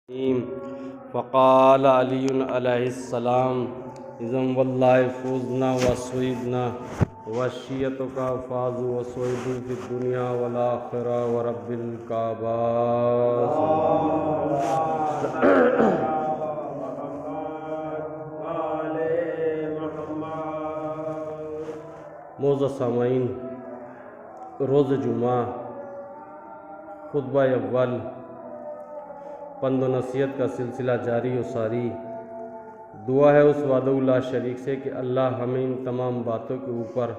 فقال علی علیہ السلام اذن واللہ فوزنا وسعیدنا وشیتک فاز وسعید فی الدنیا والآخرہ ورب الکعبہ. معزز سامعین، روز جمعہ خطبہ اول پند و نصیحت کا سلسلہ جاری و ساری. دعا ہے اس وحدہ لا شریک سے کہ اللہ ہمیں ان تمام باتوں کے اوپر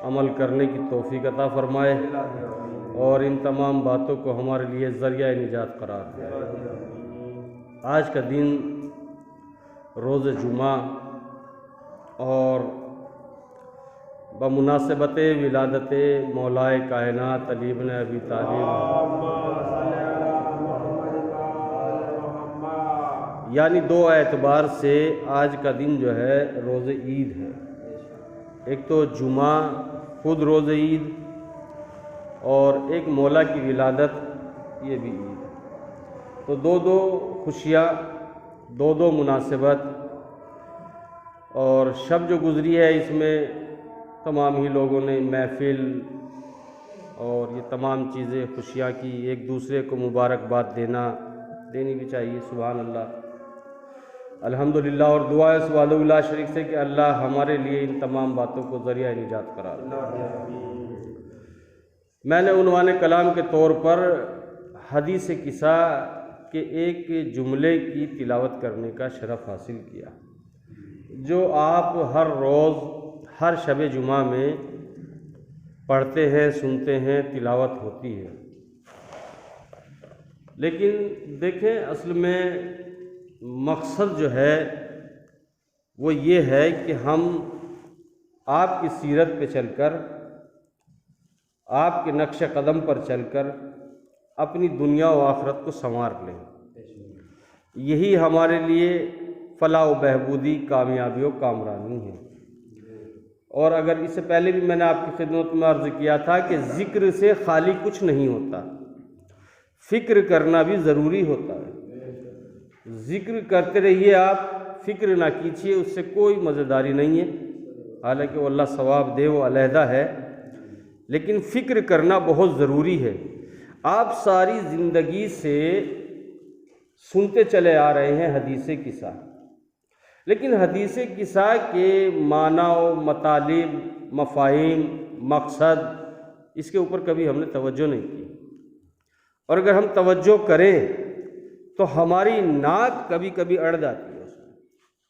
عمل کرنے کی توفیق عطا فرمائے اور ان تمام باتوں کو ہمارے لیے ذریعہ نجات قرار دے. آج کا دن روز جمعہ اور بمناسبت ولادت مولائے کائنات علی بن ابی طالب یعنی دو اعتبار سے آج کا دن جو ہے روز عید ہے. ایک تو جمعہ خود روز عید اور ایک مولا کی ولادت یہ بھی عید. تو دو خوشیاں، دو مناسبت. اور شب جو گزری ہے اس میں تمام ہی لوگوں نے محفل اور یہ تمام چیزیں خوشیاں کی، ایک دوسرے کو مبارکباد دینی بھی چاہیے. سبحان اللہ، الحمدللہ. اور دعا ہے اس وحدہ لا شریک سے کہ اللہ ہمارے لیے ان تمام باتوں کو ذریعہ نجات قرار دے. میں نے عنوان کلام کے طور پر حدیث قصہ کے ایک جملے کی تلاوت کرنے کا شرف حاصل کیا، جو آپ ہر روز ہر شب جمعہ میں پڑھتے ہیں، سنتے ہیں، تلاوت ہوتی ہے. لیکن دیکھیں، اصل میں مقصد جو ہے وہ یہ ہے کہ ہم آپ کی سیرت پہ چل کر، آپ کے نقش قدم پر چل کر اپنی دنیا و آخرت کو سنوار لیں. یہی ہمارے لیے فلاح و بہبودی، کامیابی و کامرانی ہے. اور اگر اس سے پہلے بھی میں نے آپ کی خدمت میں عرض کیا تھا کہ ذکر سے خالی کچھ نہیں ہوتا، فکر کرنا بھی ضروری ہوتا ہے. ذکر کرتے رہیے، آپ فکر نہ کیجیے، اس سے کوئی مزیداری نہیں ہے. حالانکہ وہ اللہ ثواب دے وہ علیحدہ ہے، لیکن فکر کرنا بہت ضروری ہے. آپ ساری زندگی سے سنتے چلے آ رہے ہیں حدیث قصہ، لیکن حدیث قصہ کے معنی و مطالب، مفاہیم، مقصد، اس کے اوپر کبھی ہم نے توجہ نہیں کی. اور اگر ہم توجہ کریں تو ہماری ناک کبھی کبھی اڑ جاتی ہے.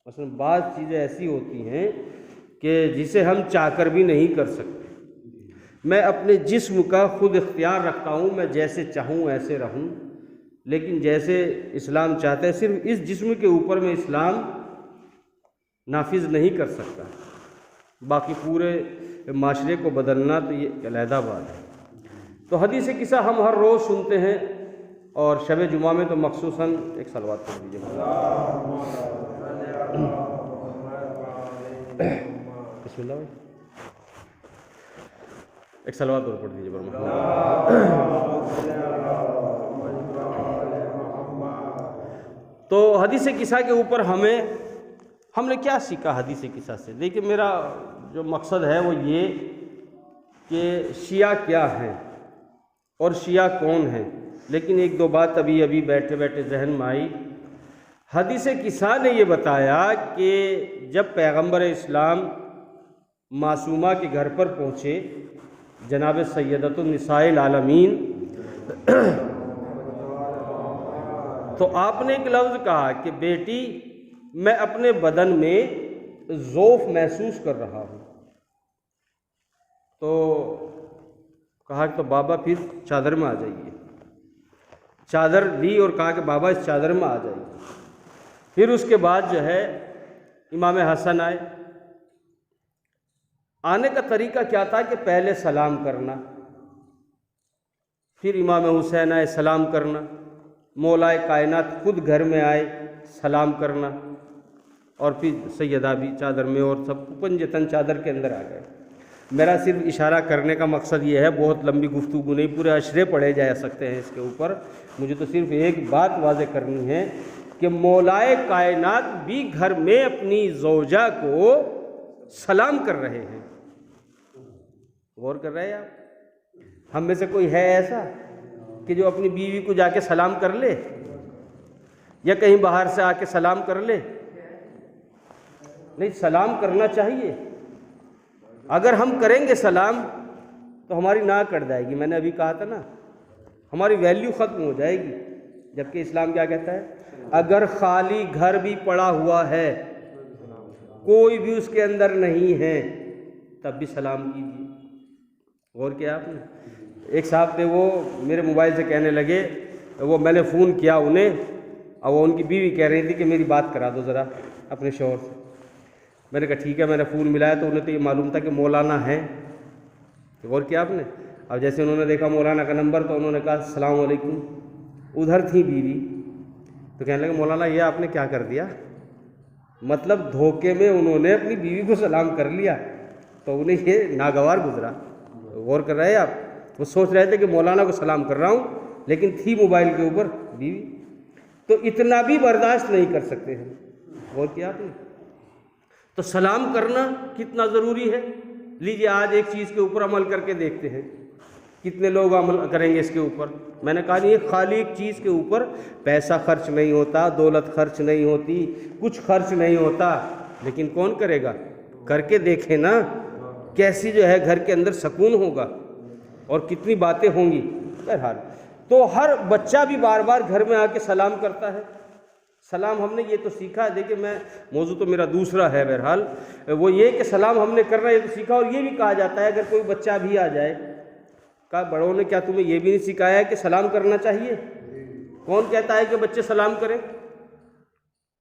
مثلا بعض چیزیں ایسی ہوتی ہیں کہ جسے ہم چاہ کر بھی نہیں کر سکتے. میں اپنے جسم کا خود اختیار رکھتا ہوں، میں جیسے چاہوں ایسے رہوں، لیکن جیسے اسلام چاہتا ہے صرف اس جسم کے اوپر میں اسلام نافذ نہیں کر سکتا. باقی پورے معاشرے کو بدلنا تو یہ علیحدہ بات ہے. تو حدیث قصہ ہم ہر روز سنتے ہیں، اور شب جمعہ میں تو مخصوصاً ایک صلوات پڑھ دیجیے. بسم اللہ، ایک صلوات اور پڑھ دیجیے. تو حدیث قصہ کے اوپر ہم نے کیا سیکھا حدیث قصہ سے؟ دیکھیے، میرا جو مقصد ہے وہ یہ کہ شیعہ کیا ہیں اور شیعہ کون ہیں. لیکن ایک دو بات ابھی بیٹھے بیٹھے ذہن میں آئی. حدیث قصہ نے یہ بتایا کہ جب پیغمبر اسلام معصومہ کے گھر پر پہنچے، جناب سیدۃ النساء العالمین، تو آپ نے ایک لفظ کہا کہ بیٹی، میں اپنے بدن میں ضعف محسوس کر رہا ہوں. تو کہا کہ تو بابا پھر چادر میں آ جائیے. چادر لی اور کہا کہ بابا اس چادر میں آ جائیے. پھر اس کے بعد جو ہے امام حسن آئے. آنے کا طریقہ کیا تھا کہ پہلے سلام کرنا، پھر امام حسین آئے، سلام کرنا. مولائے کائنات خود گھر میں آئے، سلام کرنا. اور پھر سیدہ بھی چادر میں، اور سب پنجتن چادر کے اندر آ گئے. میرا صرف اشارہ کرنے کا مقصد یہ ہے، بہت لمبی گفتگو نہیں، پورے اشرے پڑھے جا سکتے ہیں اس کے اوپر، مجھے تو صرف ایک بات واضح کرنی ہے کہ مولائے کائنات بھی گھر میں اپنی زوجہ کو سلام کر رہے ہیں۔ غور کر رہے ہیں آپ؟ ہم میں سے کوئی ہے ایسا کہ جو اپنی بیوی کو جا کے سلام کر لے، یا کہیں باہر سے آ کے سلام کر لے؟ نہیں، سلام کرنا چاہیے۔ اگر ہم کریں گے سلام تو ہماری ناک کٹ جائے گی، میں نے ابھی کہا تھا نا، ہماری ویلیو ختم ہو جائے گی۔ جبکہ اسلام کیا کہتا ہے؟ اگر خالی گھر بھی پڑا ہوا ہے، کوئی بھی اس کے اندر نہیں ہے، تب بھی سلام کیجیے۔ غور کیا آپ نے؟ ایک صاحب تھے، وہ میرے موبائل سے کہنے لگے، وہ میں نے فون کیا انہیں، اور وہ ان کی بیوی کہہ رہی تھی کہ میری بات کرا دو ذرا اپنے شوہر سے۔ میں نے کہا ٹھیک ہے، میں نے فون ملایا تو انہیں تو یہ معلوم تھا کہ مولانا ہے۔ غور کیا آپ نے؟ اب جیسے انہوں نے دیکھا مولانا کا نمبر تو انہوں نے کہا السلام علیکم، ادھر تھی بیوی، تو کہنے لگے مولانا یہ آپ نے کیا کر دیا؟ مطلب دھوکے میں انہوں نے اپنی بیوی کو سلام کر لیا، تو انہیں یہ ناگوار گزرا۔ غور کر رہے ہیں آپ؟ وہ سوچ رہے تھے کہ مولانا کو سلام کر رہا ہوں، لیکن تھی موبائل کے اوپر بیوی، تو اتنا بھی برداشت نہیں کر سکتے ہیں۔ غور کیا آپ نے؟ تو سلام کرنا کتنا ضروری ہے۔ لیجیے آج ایک چیز کے اوپر عمل کر کے دیکھتے ہیں، کتنے لوگ عمل کریں گے اس کے اوپر۔ میں نے کہا نہیں، خالی ایک چیز کے اوپر پیسہ خرچ نہیں ہوتا، دولت خرچ نہیں ہوتی، کچھ خرچ نہیں ہوتا، لیکن کون کرے گا؟ کر کے دیکھیں نا، کیسی جو ہے گھر کے اندر سکون ہوگا اور کتنی باتیں ہوں گی۔ بہرحال تو ہر بچہ بھی بار بار گھر میں آ کے سلام کرتا ہے۔ سلام ہم نے یہ تو سیکھا ہے، دیکھیں میں موضوع تو میرا دوسرا ہے، بہرحال وہ یہ کہ سلام ہم نے کرنا یہ تو سیکھا، اور یہ بھی کہا جاتا ہے اگر کوئی بچہ بھی آ جائے، کہا بڑوں نے کیا تمہیں یہ بھی نہیں سکھایا ہے کہ سلام کرنا چاہیے؟ کون کہتا ہے کہ بچے سلام کریں؟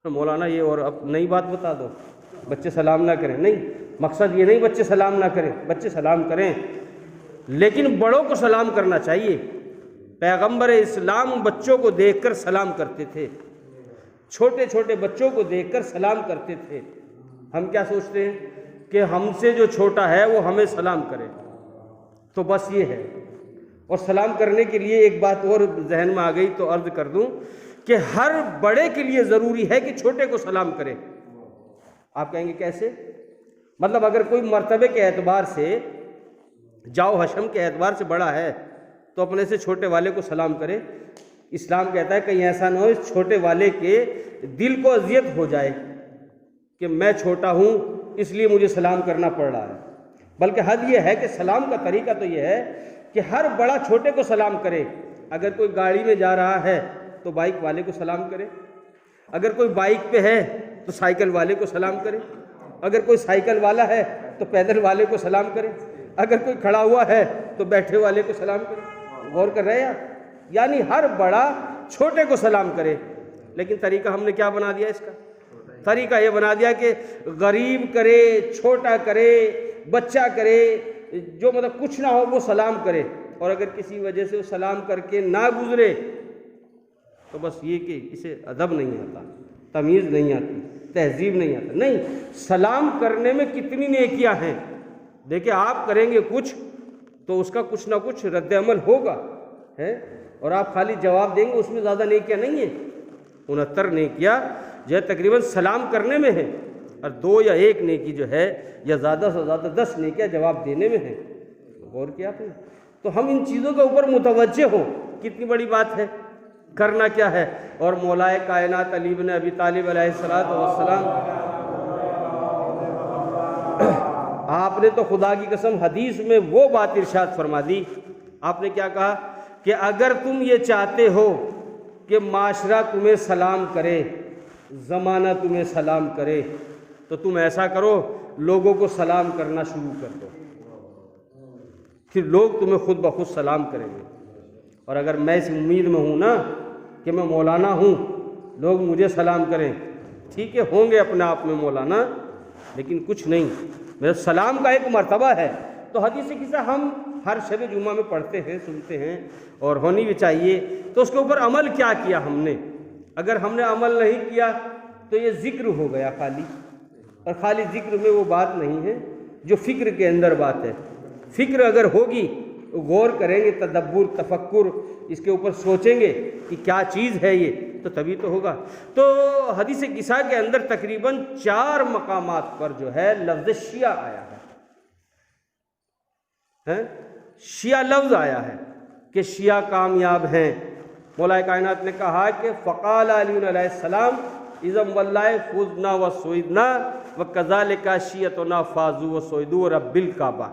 مولانا یہ اور اب نئی بات بتا دو، بچے سلام نہ کریں؟ نہیں، مقصد یہ نہیں بچے سلام نہ کریں، بچے سلام کریں، لیکن بڑوں کو سلام کرنا چاہیے۔ پیغمبر اسلام بچوں کو دیکھ کر سلام کرتے تھے، چھوٹے چھوٹے بچوں کو دیکھ کر سلام کرتے تھے۔ ہم کیا سوچتے ہیں کہ ہم سے جو چھوٹا ہے وہ ہمیں سلام کرے، تو بس یہ ہے۔ اور سلام کرنے کے لیے ایک بات اور ذہن میں آ گئی تو عرض کر دوں کہ ہر بڑے کے لیے ضروری ہے کہ چھوٹے کو سلام کرے۔ آپ کہیں گے کیسے؟ مطلب اگر کوئی مرتبے کے اعتبار سے، جاؤ حشم کے اعتبار سے بڑا ہے تو اپنے سے چھوٹے والے کو سلام کرے۔ اسلام کہتا ہے کہیں ایسا نہ ہو اس چھوٹے والے کے دل کو اذیت ہو جائے کہ میں چھوٹا ہوں اس لیے مجھے سلام کرنا پڑ رہا ہے، بلکہ حد یہ ہے کہ سلام کا طریقہ تو یہ ہے کہ ہر بڑا چھوٹے کو سلام کرے۔ اگر کوئی گاڑی میں جا رہا ہے تو بائک والے کو سلام کرے، اگر کوئی بائک پہ ہے تو سائیکل والے کو سلام کرے، اگر کوئی سائیکل والا ہے تو پیدل والے کو سلام کرے، اگر کوئی کھڑا ہوا ہے تو بیٹھے والے کو سلام کرے۔ غور کر رہے ہیں آپ؟ یعنی ہر بڑا چھوٹے کو سلام کرے۔ لیکن طریقہ ہم نے کیا بنا دیا اس کا؟ طریقہ یہ بنا دیا کہ غریب کرے، چھوٹا کرے، بچہ کرے، جو مطلب کچھ نہ ہو وہ سلام کرے، اور اگر کسی وجہ سے وہ سلام کر کے نہ گزرے تو بس یہ کہ اسے ادب نہیں آتا، تمیز نہیں آتی، تہذیب نہیں آتا۔ نہیں، سلام کرنے میں کتنی نیکیاں ہیں۔ دیکھیں آپ کریں گے کچھ تو اس کا کچھ نہ کچھ رد عمل ہوگا ہے، اور آپ خالی جواب دیں گے اس میں زیادہ نیکیاں نہیں ہیں۔ 69 نیکیاں جو ہے تقریباً سلام کرنے میں ہے، اور 2 یا 1 نیکی جو ہے یا زیادہ سے زیادہ 10 نیکیاں جواب دینے میں ہیں۔ غور کیا آپ نے؟ تو ہم ان چیزوں کے اوپر متوجہ ہوں، کتنی بڑی بات ہے، کرنا کیا ہے۔ اور مولائے کائنات علی بن ابی طالب علیہ السلام، آپ نے تو خدا کی قسم حدیث میں وہ بات ارشاد فرما دی۔ آپ نے کیا کہا کہ اگر تم یہ چاہتے ہو کہ معاشرہ تمہیں سلام کرے، زمانہ تمہیں سلام کرے، تو تم ایسا کرو لوگوں کو سلام کرنا شروع کر دو، پھر لوگ تمہیں خود بخود سلام کریں گے۔ اور اگر میں اس امید میں ہوں نا کہ میں مولانا ہوں، لوگ مجھے سلام کریں، ٹھیک ہے ہوں گے اپنے آپ میں مولانا، لیکن کچھ نہیں، میرا سلام کا ایک مرتبہ ہے۔ تو حدیث قصہ ہم ہر شب جمعہ میں پڑھتے ہیں، سنتے ہیں، اور ہونی بھی چاہیے۔ تو اس کے اوپر عمل کیا کیا ہم نے؟ اگر ہم نے عمل نہیں کیا تو یہ ذکر ہو گیا خالی، اور خالی ذکر میں وہ بات نہیں ہے۔ جو فکر کے اندر بات ہے. فکر اگر ہوگی، غور کریں گے، تدبر، تفکر، اس کے اوپر سوچیں گے کہ کیا چیز ہے یہ، تو تبھی تو ہوگا. تو حدیث کسا کے اندر تقریباً 4 مقامات پر جو ہے لفظ شیعہ آیا ہے. شیعہ لفظ آیا ہے کہ شیعہ کامیاب ہیں. مولا کائنات نے کہا کہ فقال علی علیہ السلام اذم واللہ فزنا و سوئدنا و کذالک شیعتنا فازو و سوئدو رب الکعبہ.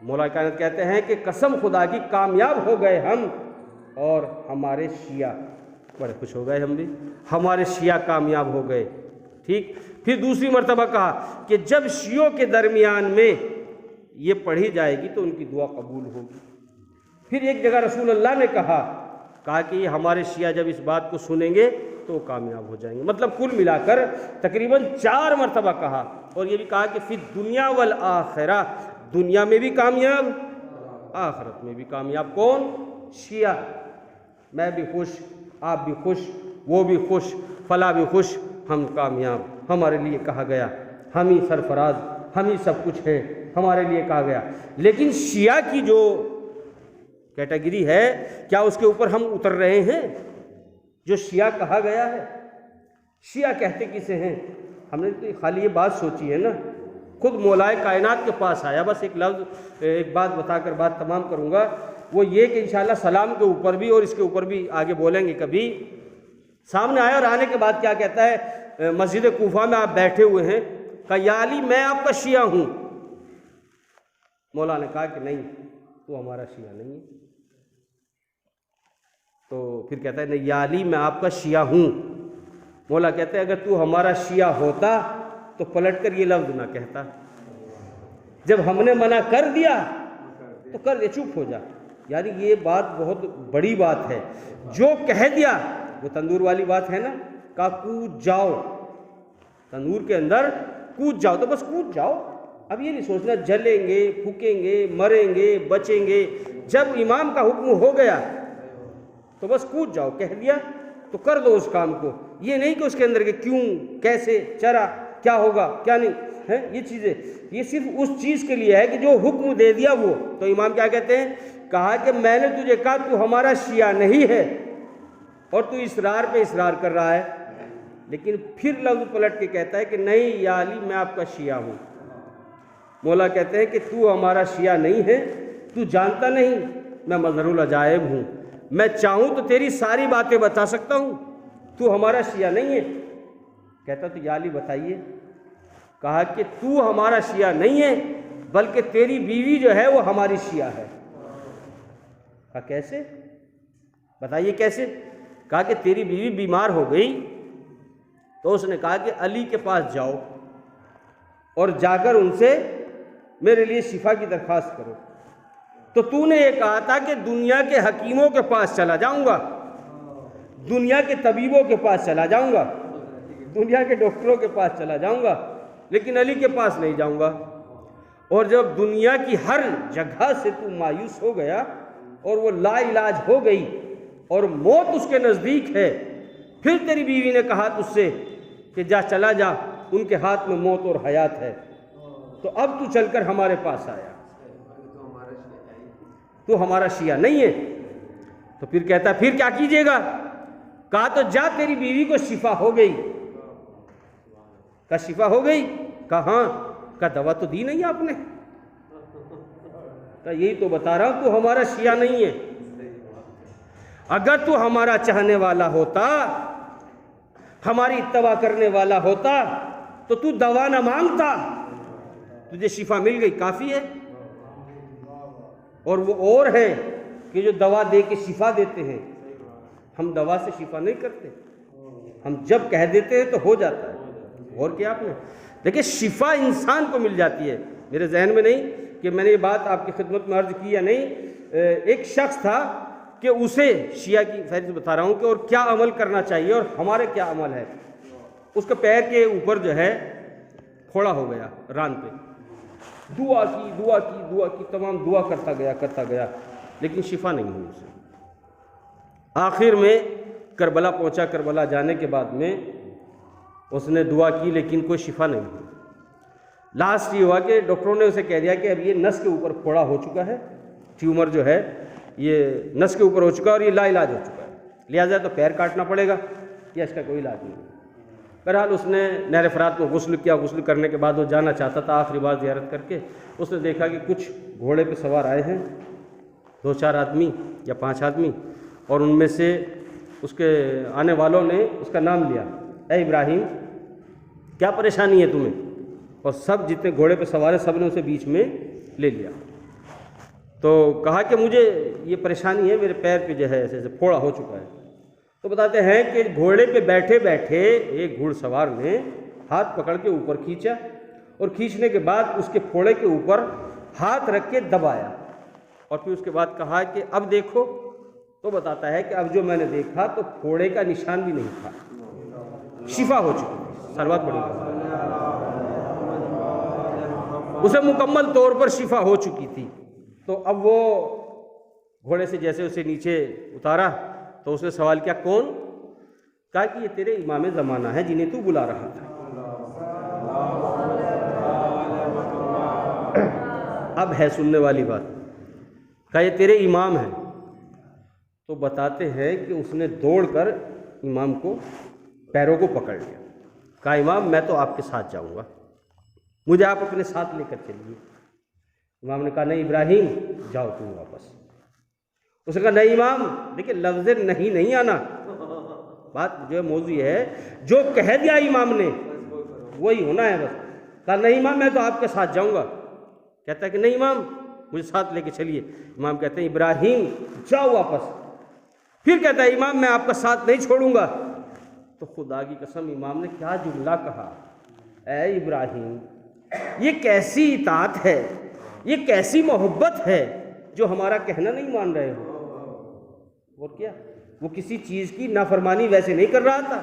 مولا کائنات کہتے ہیں کہ قسم خدا کی کامیاب ہو گئے ہم، اور ہمارے شیعہ بڑے خوش ہو گئے، ہم بھی ہمارے شیعہ کامیاب ہو گئے. ٹھیک. پھر دوسری مرتبہ کہا کہ جب شیعوں کے درمیان میں یہ پڑھی جائے گی تو ان کی دعا قبول ہوگی. پھر ایک جگہ رسول اللہ نے کہا کہ یہ ہمارے شیعہ جب اس بات کو سنیں گے تو وہ کامیاب ہو جائیں گے. مطلب کل ملا کر تقریباً 4 مرتبہ کہا، اور یہ بھی کہا کہ فی الدنیا والآخرہ، دنیا میں بھی کامیاب، آخرت میں بھی کامیاب. کون؟ شیعہ. میں بھی خوش، آپ بھی خوش، وہ بھی خوش، فلاں بھی خوش، ہم کامیاب. ہمارے لیے کہا گیا، ہم ہی سرفراز، ہم ہی سب کچھ ہے، ہمارے لیے کہا گیا. لیکن شیعہ کی جو کیٹیگری ہے، کیا اس کے اوپر ہم اتر رہے ہیں؟ جو شیعہ کہا گیا ہے، شیعہ کہتے کسے ہیں؟ ہم نے تو خالی یہ بات سوچی ہے نا. خود مولائے کائنات کے پاس آیا. بس ایک لفظ، ایک بات بتا کر بات تمام کروں گا، وہ یہ کہ انشاءاللہ سلام کے اوپر بھی اور اس کے اوپر بھی آگے بولیں گے. کبھی سامنے آیا اور آنے کے بعد کیا کہتا ہے؟ مسجد کوفہ میں آپ بیٹھے ہوئے ہیں، کہا یا علی میں آپ کا شیعہ ہوں. مولا نے کہا کہ نہیں، تو ہمارا شیعہ نہیں ہے. تو پھر کہتا ہے نہیں یا علی میں آپ کا شیعہ ہوں. مولا کہتے ہیں اگر تو ہمارا شیعہ ہوتا تو پلٹ کر یہ لفظ نہ کہتا. جب ہم نے منع کر دیا تو کر دے، چپ ہو جا. یعنی یہ بات بہت بڑی بات ہے. جو کہہ دیا، وہ تندور والی بات ہے نا، کہا کود جاؤ، تندور کے اندر کود جاؤ، تو بس کود جاؤ. اب یہ نہیں سوچنا جلیں گے، پھکیں گے، مریں گے، بچیں گے. جب امام کا حکم ہو گیا تو بس کود جاؤ. کہہ دیا تو کر دو اس کام کو. یہ نہیں کہ اس کے اندر کہ کیوں، کیسے، چرا، کیا ہوگا، کیا نہیں ہے. یہ چیزیں، یہ صرف اس چیز کے لیے ہے کہ جو حکم دے دیا وہ. تو امام کیا کہتے ہیں؟ کہا کہ میں نے تجھے کہا تو ہمارا شیعہ نہیں ہے، اور تو اصرار پہ اصرار کر رہا ہے. لیکن پھر لفظ پلٹ کے کہتا ہے کہ نہیں یا علی میں آپ کا شیعہ ہوں. مولا کہتے ہیں کہ تو ہمارا شیعہ نہیں ہے، تو جانتا نہیں میں مظہر العجائب ہوں. میں چاہوں تو تیری ساری باتیں بتا سکتا ہوں، تو ہمارا شیعہ نہیں ہے. کہتا تو یا علی بتائیے. کہا کہ تو ہمارا شیعہ نہیں ہے، بلکہ تیری بیوی جو ہے وہ ہماری شیعہ ہے. کہا کیسے؟ بتائیے کیسے؟ کہا کہ تیری بیوی بیمار ہو گئی، تو اس نے کہا کہ علی کے پاس جاؤ اور جا کر ان سے میرے لیے شفا کی درخواست کرو. تو نے یہ کہا تھا کہ دنیا کے حکیموں کے پاس چلا جاؤں گا، دنیا کے طبیبوں کے پاس چلا جاؤں گا، دنیا کے ڈاکٹروں کے پاس چلا جاؤں گا، لیکن علی کے پاس نہیں جاؤں گا. اور جب دنیا کی ہر جگہ سے تو مایوس ہو گیا اور وہ لا علاج ہو گئی اور موت اس کے نزدیک ہے، پھر تیری بیوی نے کہا تجھ سے کہ جا چلا جا، ان کے ہاتھ میں موت اور حیات ہے، تو اب تو چل کر ہمارے پاس آیا، تو ہمارا شیعہ نہیں ہے. تو پھر کہتا پھر کیا کیجئے گا؟ کہا تو جا تیری بیوی کو شفا ہو گئی. کہا شفا ہو گئی؟ کہا ہاں. کہا دوا تو دی نہیں آپ نے؟ کہا یہی تو بتا رہا ہوں تو ہمارا شیعہ نہیں ہے. اگر تو ہمارا چاہنے والا ہوتا، ہماری اتباع کرنے والا ہوتا، تو دوا نہ مانگتا، تجھے شفا مل گئی، کافی ہے. اور وہ اور ہے کہ جو دوا دے کے شفا دیتے ہیں. ہم دوا سے شفا نہیں کرتے، ہم جب کہہ دیتے ہیں تو ہو جاتا ہے. اور کیا آپ نے دیکھیں شفا انسان کو مل جاتی ہے. میرے ذہن میں نہیں کہ میں نے یہ بات آپ کی خدمت میں عرض کی یا نہیں. ایک شخص تھا کہ اسے شیعہ کی فہرست بتا رہا ہوں کہ اور کیا عمل کرنا چاہیے اور ہمارے کیا عمل ہے. اس کے پیر کے اوپر جو ہے پھوڑا ہو گیا ران پہ. دعا کی تمام دعا کرتا گیا لیکن شفا نہیں ہوئی اسے. آخر میں کربلا پہنچا. کربلا جانے کے بعد میں اس نے دعا کی لیکن کوئی شفا نہیں ہوئی. لاسٹ یہ ہوا کہ ڈاکٹروں نے اسے کہہ دیا کہ اب یہ نس کے اوپر پھوڑا ہو چکا ہے، ٹیومر جو ہے یہ نس کے اوپر ہو چکا ہے اور یہ لا علاج ہو چکا ہے، لہٰذا تو پیر کاٹنا پڑے گا یا اس کا کوئی علاج نہیں۔ بہرحال اس نے نہر فرات میں غسل کیا، غسل کرنے کے بعد وہ جانا چاہتا تھا آخری بار زیارت کر کے، اس نے دیکھا کہ کچھ گھوڑے پہ سوار آئے ہیں 2-4 آدمی یا 5 آدمی، اور ان میں سے اس کے آنے والوں نے اس کا نام لیا، اے ابراہیم کیا پریشانی ہے تمہیں؟ اور سب جتنے گھوڑے پہ سوار ہیں سب نے اسے بیچ میں لے لیا، تو کہا کہ مجھے یہ پریشانی ہے، میرے پیر پہ جو ہے ایسے ایسے پھوڑا ہو چکا ہے۔ تو بتاتے ہیں کہ گھوڑے پہ بیٹھے بیٹھے ایک گھوڑ سوار نے ہاتھ پکڑ کے اوپر کھینچا، اور کھینچنے کے بعد اس کے پھوڑے کے اوپر ہاتھ رکھ کے دبایا، اور پھر اس کے بعد کہا کہ اب دیکھو، تو بتاتا ہے کہ اب جو میں نے دیکھا تو پھوڑے کا نشان بھی نہیں تھا، شفا ہو چکی تھی۔ صلوات پڑھیے، اسے مکمل طور پر شفا ہو چکی تھی۔ تو اب وہ گھوڑے سے جیسے اسے نیچے اتارا تو اس نے سوال کیا، کون؟ کہا کہ یہ تیرے امام زمانہ ہے جنہیں تو بلا رہا تھا۔ اب ہے سننے والی بات، کہا یہ تیرے امام ہیں۔ تو بتاتے ہیں کہ اس نے دوڑ کر امام کو پیروں کو پکڑ لیا، کہا امام میں تو آپ کے ساتھ جاؤں گا، مجھے آپ اپنے ساتھ لے کر چلیے۔ امام نے کہا نہیں ابراہیم جاؤ تم واپس۔ اس نے کہا نہیں امام، دیکھیں لفظ نہیں آنا، بات جو ہے موضوع یہ ہے جو کہہ دیا امام نے وہی ہونا ہے بس۔ کہا نہیں امام میں تو آپ کے ساتھ جاؤں گا۔ کہتا ہے کہ نہیں امام مجھے ساتھ لے کے چلیے۔ امام کہتے ہیں ابراہیم جاؤ واپس۔ پھر کہتا ہے امام میں آپ کا ساتھ نہیں چھوڑوں گا۔ تو خدا کی قسم امام نے کیا جملہ کہا، اے ابراہیم یہ کیسی اطاعت ہے، یہ کیسی محبت ہے جو ہمارا کہنا نہیں مان رہے ہو۔ اور کیا، وہ کسی چیز کی نافرمانی ویسے نہیں کر رہا تھا،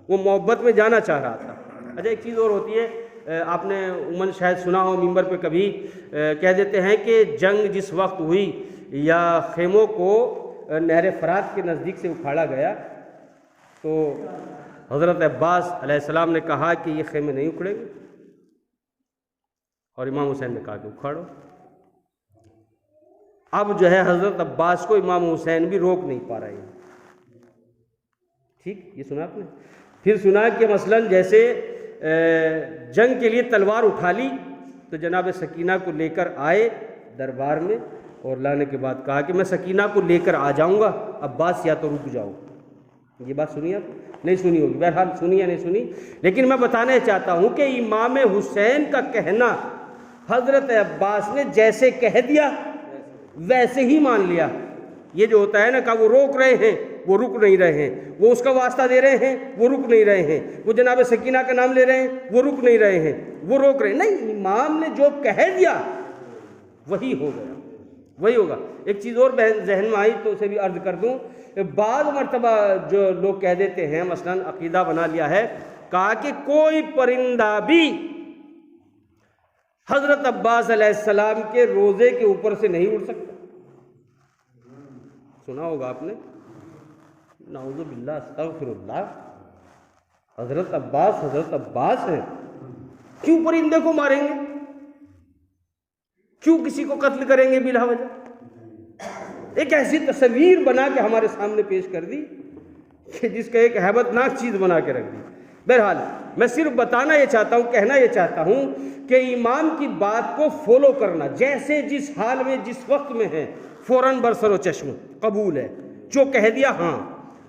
وہ محبت میں جانا چاہ رہا تھا۔ اچھا ایک چیز اور ہوتی ہے، آپ نے عموماً شاید سنا ہو ممبر پہ کبھی کہہ دیتے ہیں کہ جنگ جس وقت ہوئی یا خیموں کو نہر فرات کے نزدیک سے اکھاڑا گیا تو حضرت عباس علیہ السلام نے کہا کہ یہ خیمے نہیں اکھڑیں گے، اور امام حسین نے کہا کہ اکھاڑو۔ اب جو ہے حضرت عباس کو امام حسین بھی روک نہیں پا رہے ہیں۔ ٹھیک، یہ سنا آپ نے؟ پھر سنا کہ مثلاً جیسے جنگ کے لیے تلوار اٹھا لی تو جناب سکینہ کو لے کر آئے دربار میں، اور لانے کے بعد کہا کہ میں سکینہ کو لے کر آ جاؤں گا، عباس یا تو رک جاؤ۔ یہ بات سنی آپ؟ نہیں سنی ہوگی، بہرحال سنی یا نہیں سنی، لیکن میں بتانا چاہتا ہوں کہ امام حسین کا کہنا حضرت عباس نے جیسے کہہ دیا ویسے ہی مان لیا۔ یہ جو ہوتا ہے نا کہ وہ روک رہے ہیں وہ رک نہیں رہے ہیں، وہ اس کا واسطہ دے رہے ہیں وہ رک نہیں رہے ہیں، وہ جناب سکینہ کا نام لے رہے ہیں وہ رک نہیں رہے ہیں، وہ روک رہے ہیں، نہیں، امام نے جو کہہ دیا وہی ہو گیا، وہی ہوگا۔ ایک چیز اور ذہن میں آئی تو اسے بھی عرض کر دوں، بعض مرتبہ جو لوگ کہہ دیتے ہیں، مثلاً عقیدہ بنا لیا ہے، کہا کہ کوئی پرندہ بھی حضرت عباس علیہ السلام کے روزے کے اوپر سے نہیں اڑ سکتا۔ سنا ہوگا آپ نے، نعوذ باللہ استغفر اللہ، حضرت عباس ہیں، کیوں پرندے کو ماریں گے، کیوں کسی کو قتل کریں گے بلا وجہ؟ ایک ایسی تصویر بنا کے ہمارے سامنے پیش کر دی کہ جس کا ایک ہیبت ناک چیز بنا کے رکھ دی۔ بہرحال میں صرف بتانا یہ چاہتا ہوں، کہنا یہ چاہتا ہوں کہ امام کی بات کو فالو کرنا، جیسے جس حال میں جس وقت میں ہے فوراً برسر و چشم قبول ہے، جو کہہ دیا ہاں۔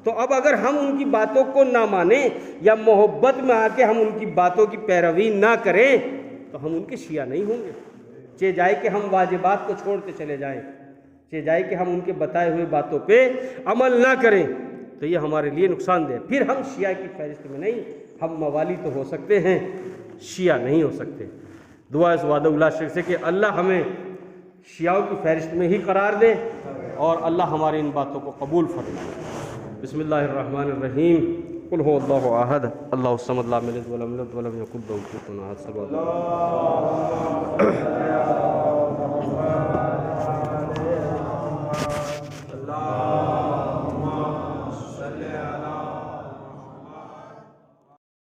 تو اب اگر ہم ان کی باتوں کو نہ مانیں یا محبت میں آ کے ہم ان کی باتوں کی پیروی نہ کریں تو ہم ان کے شیعہ نہیں ہوں گے۔ چاہے جائے کہ ہم واجبات کو چھوڑتے چلے جائیں، چاہے جائے کہ ہم ان کے بتائے ہوئے باتوں پہ عمل نہ کریں، تو یہ ہمارے لیے نقصان دہ۔ پھر ہم شیعہ کی فہرست میں نہیں، ہم موالی تو ہو سکتے ہیں، شیعہ نہیں ہو سکتے۔ دعا اس وعدہ اللہ شریف سے کہ اللہ ہمیں شیعوں کی فہرست میں ہی قرار دے اور اللہ ہماری ان باتوں کو قبول فرمائے۔ بسم اللہ الرحمن الرحیم، قل هو اللہ احد اللہ الصمد لم یلد ولم یولد ولم یکن له کفوا احد۔